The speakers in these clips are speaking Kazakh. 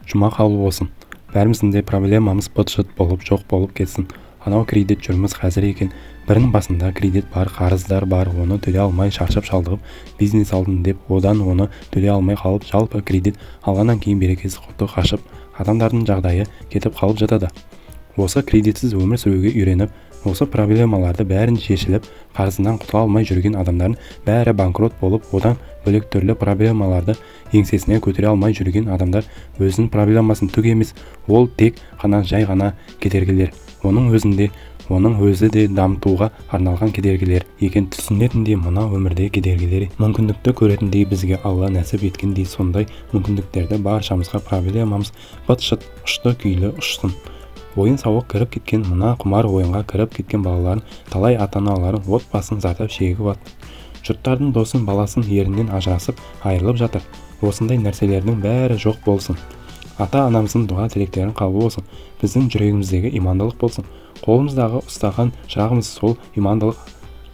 Жұма қабыл болсын. Бәріміздің де проблемамыз быт-шыт болып жоқ болып кетсін. Анау кредит жүрміз қазір екен. Бірінің басында кредит бар, қарыздар бар, оны төлей алмай шаршап-шалдығып бизнес алдым деп, одан оны төлей алмай қалып, жалпы кредит алғаннан кейін берекесі құты қашып, адамдардың жағдайы кетіп қалып жатады. Осы кредитсіз өмір сүруге үйреніп, осы проблемаларды бәрін шешіліп, қарызынан құтыла алмай жүрген адамдардың бәрі банкрот болып, одан бөлек түрлі проблемаларды еңсесіне көтере алмай жүрген адамдар өзінің проблемасын түк емес, ол тек қана жай ғана кедергілер. Оның өзі де дамытуға арналған кедергілер екен. Түсінетіндей мына өмірде кедергілер мүмкіндікті көретіндей бізге Алла нәсіп еткендей, сондай мүмкіндіктерді баршамызға проблемамыз быт-шыт ұшты-күйлі ұшсын. Ойын-сауық кіріп кеткен, мына құмар ойынға кіріп кеткен балаларын, талай ата-аналарын отбасын зардап шегіп жатыр. Жұрттардың досын баласын ерінен ажырасып айырылып жатыр. Осындай нәрселердің бәрі жоқ болсын. Ата-анамыздың дұға тілектерін қабыл болсын. Біздің жүрегіміздегі имандылық болсын. Қолымыздағы ұстаған шырағымыз сол имандылық,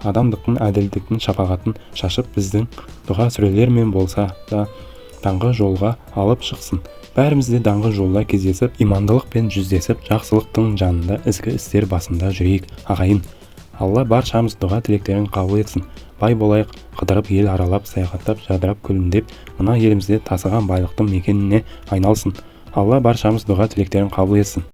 адамдықтың, әділдіктің шапағатын шашып, біздің дұға сүрелермен болса да даңғы жолға алып шықсын. Бәрімізде даңғы жолда кездесіп, имандылықпен жүздесіп, жақсылықтың жанында ізгі істер басында жүрейік, ағайын. Алла баршамыз дұға тілектерін қабыл етсін. Бай болайық, қыдырып ел аралап, саяхаттап, жадырап, күлімдеп, мына елімізде тасыған байлықтың мекеніне айналсын. Алла баршамыз дұға тілектерін қабыл етсін.